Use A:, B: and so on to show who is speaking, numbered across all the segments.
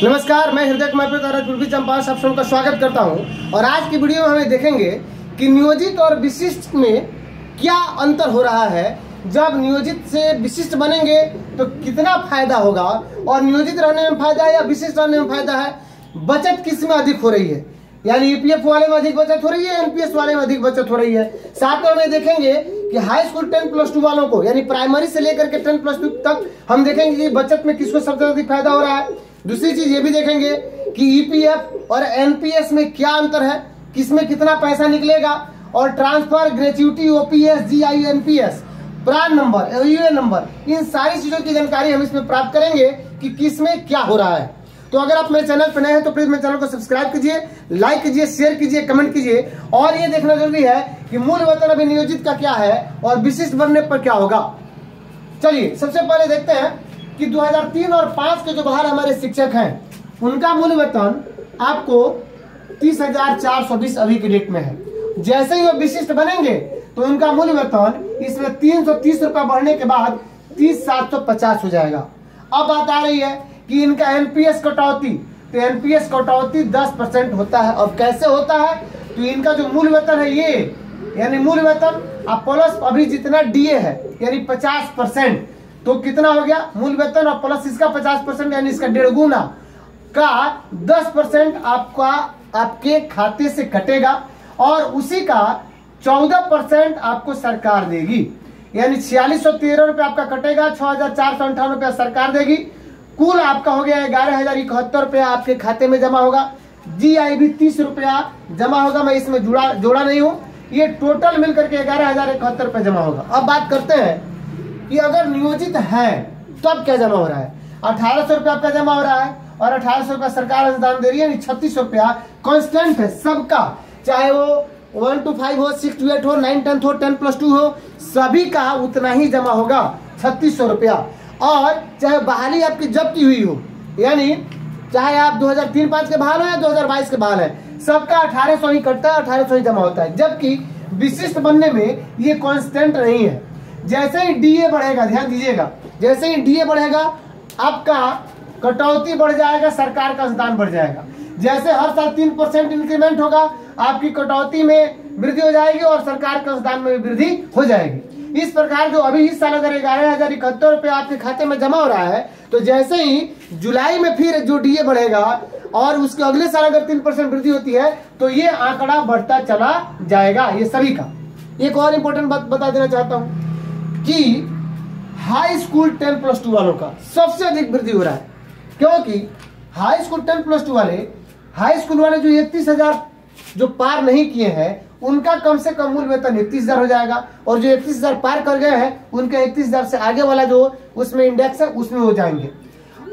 A: नमस्कार, मैं हृदय कुमार पूर्वी चंपारण सब सबका स्वागत करता हूं। और आज की वीडियो में हमें देखेंगे कि नियोजित और विशिष्ट में क्या अंतर हो रहा है। जब नियोजित से विशिष्ट बनेंगे तो कितना फायदा होगा, और नियोजित रहने में फायदा है या विशिष्ट रहने में फायदा है। बचत किस में अधिक हो रही है, यानी ईपीएफ वाले में अधिक बचत हो रही है, एनपीएस वाले में अधिक बचत हो रही है। साथ में हमें देखेंगे कि हाई स्कूल 10+2 वालों को, यानी प्राइमरी से लेकर के 10+2 तक हम देखेंगे कि बचत में किसको सबसे अधिक फायदा हो रहा है। दूसरी चीज ये भी देखेंगे कि ईपीएफ और एनपीएस में क्या अंतर है, किसमें कितना पैसा निकलेगा, और transfer, gratuity, OPS, GI, NPS, PRAN number, UAN number, इन सारी चीजों की जानकारी हम इसमें प्राप्त करेंगे कि किसमें क्या हो रहा है। तो अगर आप मेरे चैनल पर नए हैं तो प्लीज मेरे चैनल को सब्सक्राइब कीजिए, लाइक कीजिए, शेयर कीजिए, कमेंट कीजिए। और ये देखना जरूरी है कि मूल वेतन अभी नियोजित का क्या है और विशिष्ट बनने पर क्या होगा। चलिए सबसे पहले देखते हैं कि 2003 और 5 के जो बाहर हमारे शिक्षक हैं उनका मूल वेतन आपको 30,420 अभी की डेट में है। जैसे ही वो विशिष्ट बनेंगे तो उनका मूल वेतन इसमें 330 रुपए बढ़ने के बाद 30,750 हो जाएगा। अब बात आ रही है कि इनका एनपीएस कटौती, तो एनपीएस कटौती 10% होता है। अब कैसे होता है, तो इनका जो मूल वेतन है ये, यानी मूल वेतन अब प्लस अभी जितना डीए है यानी 50%, तो कितना हो गया मूल वेतन, और प्लस इसका 50% यानी इसका 1.5 गुना का 10% आपका आपके खाते से कटेगा, और उसी का 14% आपको सरकार देगी। यानी 4613 रुपये आपका कटेगा, 6,458 रुपया सरकार देगी। कुल आपका हो गया 11,071 रुपया आपके खाते में जमा होगा। जीआई भी 30 रुपया जमा होगा, मैं इसमें जोड़ा नहीं हूं। ये टोटल मिलकर के 11,071 रुपया जमा होगा। अब बात करते हैं कि अगर नियोजित है तो अब क्या जमा हो रहा है। 1,800 रुपया आपका जमा हो रहा है, और 1,800 रुपया सरकार अनुदान दे रही है, 3600 रुपया कांस्टेंट है सबका, चाहे वो 1 to 5 हो, 6 to 8 हो, 9 10 हो, 10+2 हो, सभी का उतना ही जमा होगा 3600 रुपया। और चाहे बहाली आपकी जब्ती हुई हो, यानी चाहे आप 2003-5 के बहाल हो या 2022 के बहाल है, सबका 1,800 ही कटता है, 1,800 ही जमा होता है। जबकि विशिष्ट बनने में ये कांस्टेंट नहीं है। जैसे ही डीए बढ़ेगा, ध्यान दीजिएगा, जैसे ही डीए बढ़ेगा आपका कटौती बढ़ जाएगा, सरकार का अनुदान बढ़ जाएगा। जैसे हर साल 3% इंक्रीमेंट होगा, आपकी कटौती में वृद्धि हो जाएगी और सरकार के अनुदान में भी वृद्धि हो जाएगी। इस प्रकार जो अभी इस साल अगर 11,071 रुपये आपके खाते में जमा हो रहा है, तो जैसे ही जुलाई में फिर जो डीए बढ़ेगा और उसके अगले साल अगर 3% वृद्धि होती है तो ये आंकड़ा बढ़ता चला जाएगा, ये सभी का। एक और इंपॉर्टेंट बात बता देना चाहता हूं कि हाई स्कूल 10+2 वालों का सबसे अधिक वृद्धि हो रहा है, क्योंकि हाई स्कूल 10+2 वाले, हाई स्कूल वाले जो 31,000 जो पार नहीं किए हैं उनका कम से कम मूल वेतन 31,000 हो जाएगा, और जो 31,000 पार कर गए हैं उनके 31,000 से आगे वाला जो उसमें इंडेक्स है उसमें हो जाएंगे।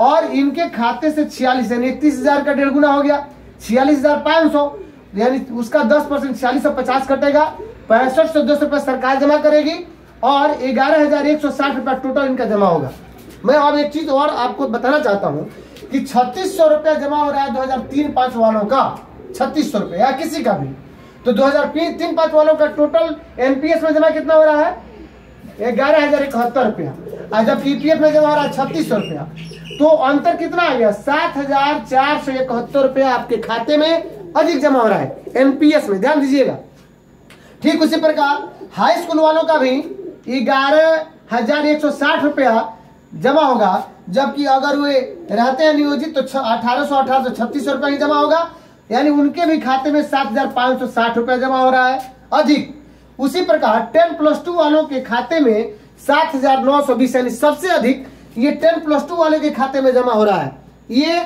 A: और इनके खाते से 46, यानी 31,000 का 1.5 गुना हो गया, 46,500, यानी उसका 10% 4650 कटेगा, 6510 रुपये सरकार जमा करेगी, और 11,160 रुपया टोटल इनका जमा होगा। मैं अब एक चीज और आपको बताना चाहता हूं कि 3600 रुपया जमा हो रहा है 2003-5 वालों का, 3600 रुपये या किसी का भी। तो 2003-5 वालों का टोटल एनपीएस में जमा कितना हो रहा है, 11,071 रुपया, और जबकि ईपीएफ में जमा हो रहा है 3600 रुपया। तो अंतर कितना आ गया, 7,471 रुपया आपके खाते में अधिक जमा हो रहा है एनपीएस में, ध्यान दीजिएगा। ठीक उसी प्रकार हाई स्कूल वालों का भी 11,160 रुपया जमा होगा, जबकि अगर वे रहते हैं नियोजित तो 1,800 3600 रुपया ही जमा होगा, यानी उनके भी खाते में 7,560 रुपया जमा हो रहा है अधिक। उसी प्रकार 10+2 वालों के खाते में 7,920, यानी सबसे अधिक ये 10+2 वाले के खाते में जमा हो रहा है। ये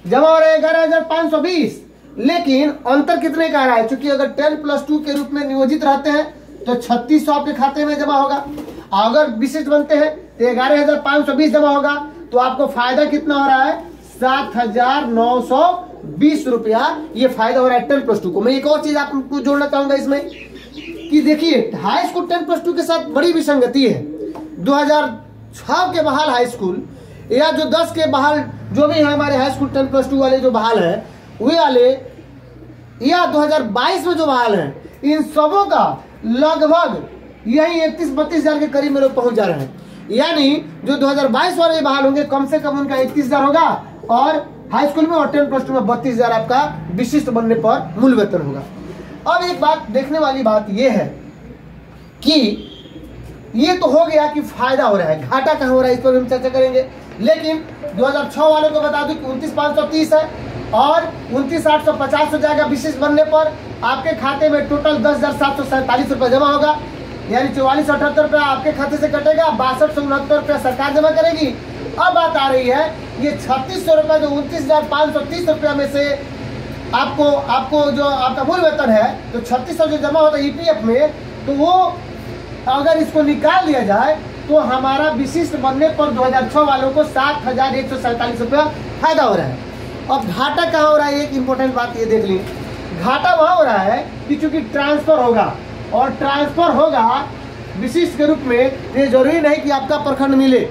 A: जमा हो रहा है 11,520, लेकिन अंतर कितने का आ रहा है, क्योंकि अगर 10+2 के रूप में नियोजित रहते हैं तो 3600 आपके खाते में जमा होगा, अगर विशिष्ट बनते हैं तो 11,520 जमा होगा। तो आपको फायदा कितना हो रहा है, 7,920 रुपया ये फायदा हो रहा है 10+2 को। मैं एक और चीज आपको जोड़ना चाहूंगा इसमें कि देखिए हाई स्कूल 10+2 के साथ बड़ी विसंगति है। 2006 के बहाल हाई स्कूल या जो 10 के बहाल जो भी है हमारे हाई स्कूल 10+2 वाले जो बहाल है वे वाले, या 2022 में जो बहाल है, इन सबों का लगभग यही 31-32 हजार के करीब में लोग पहुंच जा रहे हैं। यानी जो 2022 वाले बहाल होंगे कम से कम उनका 31,000 होगा, और हाई स्कूल में और 10+2 में 32,000 आपका विशिष्ट बनने पर मूल वेतन होगा। अब एक बात देखने वाली बात यह है कि ये तो हो गया कि फायदा हो रहा है, घाटा कहाँ हो रहा है इस पर भी हम चर्चा करेंगे। लेकिन 2006 वालों को बता दूं कि 29,530 है और 29,850 हो जाएगा विशिष्ट बनने पर। आपके खाते में टोटल 10,747 रुपये जमा होगा, यानी 4478 रुपया आपके खाते से कटेगा, 6269 रुपया सरकार जमा करेगी। अब बात आ रही है ये 3600 रुपये जो 29,530 रुपया में से आपको जो आपका मूल वेतन है तो 3600 जो जमा होता है ईपीएफ में, तो वो अगर इसको निकाल दिया जाए तो हमारा विशिष्ट बनने पर 2006 वालों को 7,147 रुपया फायदा हो रहा है। अब घाटा कहाँ हो रहा है, एक इंपॉर्टेंट बात ये देख ली, घाटा वहाँ हो रहा है कि चूंकि ट्रांसफर होगा और ट्रांसफर होगा विशिष्ट के रूप में, ये जरूरी नहीं कि आपका प्रखंड मिले,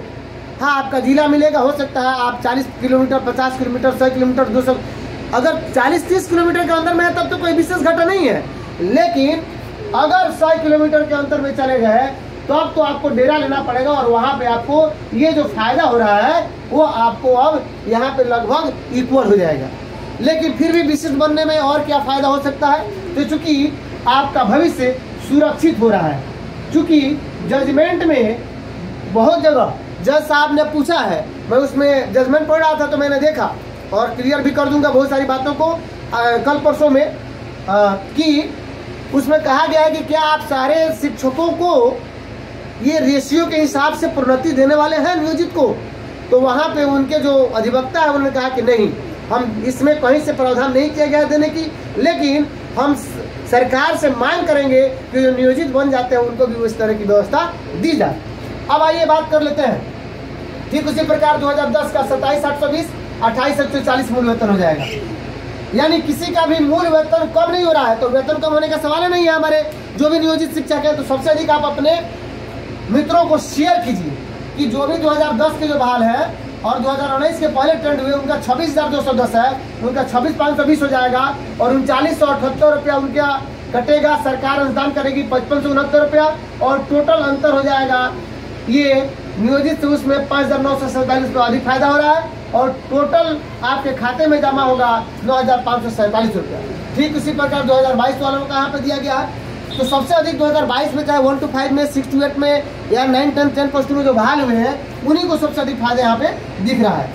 A: हाँ आपका जिला मिलेगा, हो सकता है आप 40 किलोमीटर 50 किलोमीटर 100 किलोमीटर 200, अगर 40-30 किलोमीटर के अंदर में है तब तो कोई विशेष घाटा नहीं है। लेकिन अगर 100 किलोमीटर के अंतर में चले गए तो अब तो आपको डेरा लेना पड़ेगा और वहाँ पे आपको ये जो फायदा हो रहा है वो आपको अब यहाँ पे लगभग इक्वल हो जाएगा। लेकिन फिर भी विशिष्ट बनने में और क्या फायदा हो सकता है, तो चूंकि आपका भविष्य सुरक्षित हो रहा है, चूंकि जजमेंट में बहुत जगह जज साहब ने पूछा है, मैं उसमें जजमेंट पढ़ रहा था तो मैंने देखा और क्लियर भी कर दूंगा बहुत सारी बातों को कल परसों में कि उसमें कहा गया है कि क्या आप सारे शिक्षकों को ये रेशियो के हिसाब से प्रोन्नति देने वाले हैं नियोजित को, तो वहाँ पे उनके जो अधिवक्ता है उन्होंने कहा कि नहीं, हम इसमें कहीं से प्रावधान नहीं किया गया देने की, लेकिन हम सरकार से मांग करेंगे कि जो नियोजित बन जाते हैं उनको भी उस तरह की व्यवस्था दी जाए। अब आइए बात कर लेते हैं। ठीक उसी प्रकार 2010 का 27,820 28,140 मूल वेतन हो जाएगा, यानी किसी का भी मूल वेतन कम नहीं हो रहा है, तो वेतन कम होने का सवाल ही नहीं है। हमारे जो भी नियोजित शिक्षक है तो सबसे अधिक आप अपने मित्रों को शेयर कीजिए कि जो भी 2010 के जो बहाल है और 2019 के पहले ट्रेंड हुए उनका 26,210 है, उनका 26,520 हो जाएगा और 39,178 रुपया उनका कटेगा, सरकार अनुदान करेगी 55,69 रुपया और टोटल अंतर हो जाएगा ये नियोजित से उसमें 5,947 रुपया अधिक फायदा हो रहा है और टोटल आपके खाते में जमा होगा 9,547 रुपया। ठीक उसी प्रकार 2022 वालों का यहाँ पे दिया गया है, तो सबसे अधिक 2022 में चाहे 1 to 5 में 6 to 8 में या 9, 10, 10+2 में जो बहाल हुए हैं उन्हीं को सबसे अधिक फायदा यहाँ पे दिख रहा है।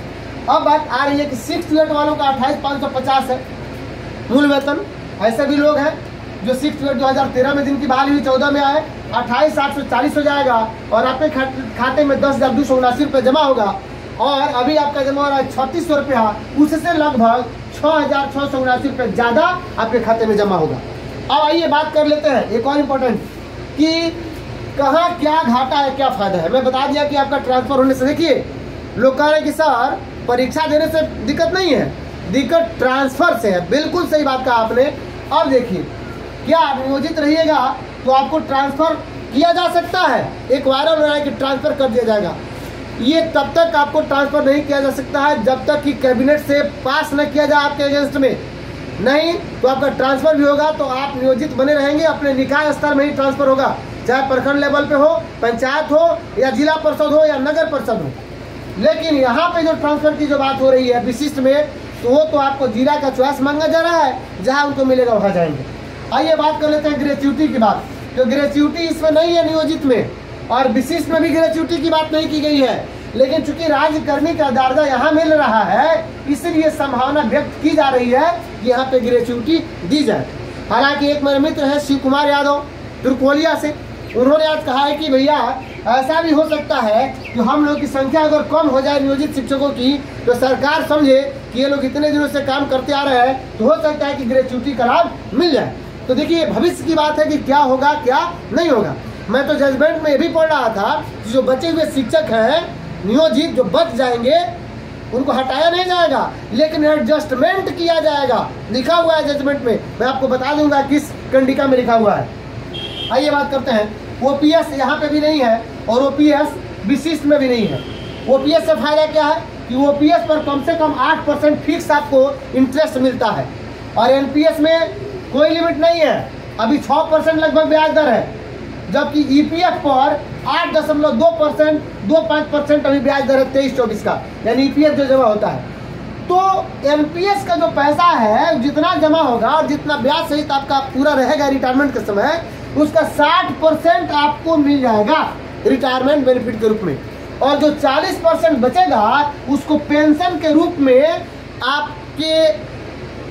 A: अब बात आ रही है कि 6 to 8 वालों का 28,550 है मूल वेतन। ऐसे भी लोग हैं जो 6 to 8 2013 में जिनकी बहाली हुई 14 में आए 28,840 हो जाएगा और आपके खाते में 10,279 रुपये जमा होगा और अभी आपका जमा हो रहा है 3,600 रुपया, उससे लगभग 6,679 रुपये ज़्यादा आपके खाते में जमा होगा। अब आइए बात कर लेते हैं एक और इम्पोर्टेंट कि कहाँ क्या घाटा है क्या फायदा है। मैं बता दिया कि आपका ट्रांसफर होने से, देखिए लोग कह रहे हैं कि सर परीक्षा देने से दिक्कत नहीं है, दिक्कत ट्रांसफर से है। बिल्कुल सही बात कहा आपने। अब देखिए क्या आप नियोजित रहिएगा तो आपको ट्रांसफर किया जा सकता है, एक वायरल हो रहा है कि ट्रांसफर कर दिया जाएगा, ये तब तक आपको ट्रांसफर नहीं किया जा सकता है जब तक कि कैबिनेट से पास न किया जाए आपके अगेंस्ट में, नहीं तो आपका ट्रांसफर भी होगा तो आप नियोजित बने रहेंगे, अपने निकाय स्तर में ही ट्रांसफर होगा, चाहे प्रखंड लेवल पे हो, पंचायत हो या जिला परिषद हो या नगर परिषद हो। लेकिन यहाँ पे जो ट्रांसफर की जो बात हो रही है विशिष्ट में, तो वो तो आपको जिला का चॉइस मांगा जा रहा है, जहाँ उनको मिलेगा वहाँ जाएंगे। आइए बात कर लेते हैं ग्रेच्युटी की बात। तो ग्रेच्युटी इसमें नहीं है नियोजित में और विशिष्ट में भी ग्रेच्युटी की बात नहीं की गई है, लेकिन चूंकि राज्यकर्मी का दर्जा यहाँ मिल रहा है इसलिए संभावना व्यक्त की जा रही है कि यहाँ पे ग्रेच्युटी दी जाए। हालांकि एक मेरे मित्र है शिव कुमार यादव तुर्कोलिया से, उन्होंने आज कहा है कि भैया ऐसा भी हो सकता है कि हम लोग की संख्या अगर कम हो जाए नियोजित शिक्षकों की तो सरकार समझे कि ये लोग इतने दिनों से काम करते आ रहे हैं तो हो सकता है कि ग्रेच्युटी का लाभ मिल जाए। तो देखिए भविष्य की बात है कि क्या होगा क्या नहीं होगा। मैं तो जजमेंट में ये भी पढ़ रहा था कि जो बचे हुए शिक्षक हैं नियोजित जो बच जाएंगे उनको हटाया नहीं जाएगा लेकिन एडजस्टमेंट किया जाएगा, लिखा हुआ है जजमेंट में। मैं आपको बता दूंगा किस कंडिका में लिखा हुआ है। आइए बात करते हैं। ओपीएस यहाँ पे भी नहीं है और ओपीएस विशिष्ट में भी नहीं है। ओपीएस से फायदा क्या है कि ओपीएस पर कम से कम 8% फिक्स आपको इंटरेस्ट मिलता है और एनपीएस में कोई लिमिट नहीं है, अभी 6% लगभग ब्याज दर है, जबकि ईपीएफ पर 8.2%, 2.5% अभी ब्याज दर है 23-24 का, यानी ईपीएफ जो जमा होता है। तो एनपीएस का जो पैसा है जितना जमा होगा और जितना ब्याज सहित आपका पूरा रहेगा रिटायरमेंट के समय, उसका 60% आपको मिल जाएगा रिटायरमेंट बेनिफिट के रूप में, और जो 40% बचेगा उसको पेंशन के रूप में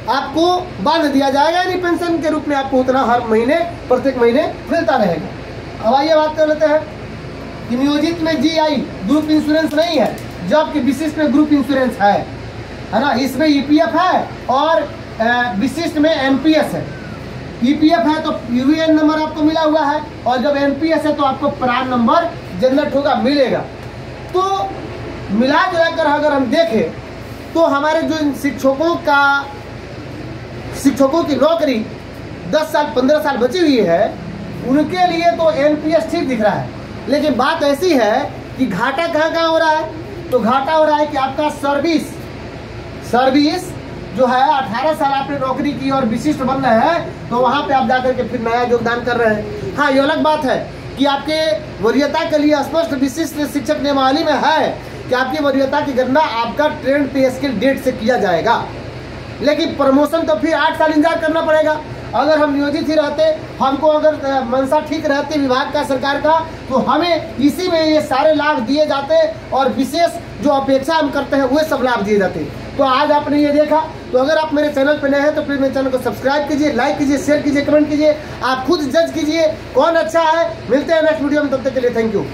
A: आपको बांध दिया जाएगा, यानी पेंशन के रूप में आपको उतना हर महीने प्रत्येक महीने मिलता रहेगा। अब आइए बात कर लेते हैं कि नियोजित में जीआई ग्रुप इंश्योरेंस नहीं है, जबकि विशिष्ट में ग्रुप इंश्योरेंस है ना। इसमें ईपीएफ है और विशिष्ट में एनपीएस है। ईपीएफ है तो यूएएन नंबर आपको मिला हुआ है, और जब एनपीएस है तो आपको प्रान नंबर जनरेट होगा, मिलेगा। तो मिला जुलाकर अगर हम देखें तो हमारे जो शिक्षकों की नौकरी 10 साल 15 साल बची हुई है, उनके लिए तो एनपीएस ठीक दिख रहा है। लेकिन बात ऐसी है कि घाटा कहाँ हो रहा है, तो घाटा हो रहा है कि आपका सर्विस जो है 18 साल आपने नौकरी की और विशिष्ट बनना है, तो वहां पे आप जाकर के फिर नया योगदान कर रहे हैं। हाँ, ये अलग बात है कि आपके वरीयता के लिए स्पष्ट विशिष्ट शिक्षक नियमावली में है कि आपकी वरीयता की गणना आपका ट्रेंड पे स्केल डेट से किया जाएगा, लेकिन प्रमोशन तो फिर 8 साल इंतजार करना पड़ेगा। अगर हम नियोजित ही रहते, हमको अगर मंशा ठीक रहती विभाग का सरकार का, तो हमें इसी में ये सारे लाभ दिए जाते और विशेष जो अपेक्षा हम करते हैं वह सब लाभ दिए जाते। तो आज आपने ये देखा, तो अगर आप मेरे चैनल पर नए हैं तो प्लीज मेरे चैनल को सब्सक्राइब कीजिए, लाइक कीजिए, शेयर कीजिए, कमेंट कीजिए। आप खुद जज कीजिए कौन अच्छा है। मिलते हैं नेक्स्ट वीडियो में, तब तक के लिए थैंक यू।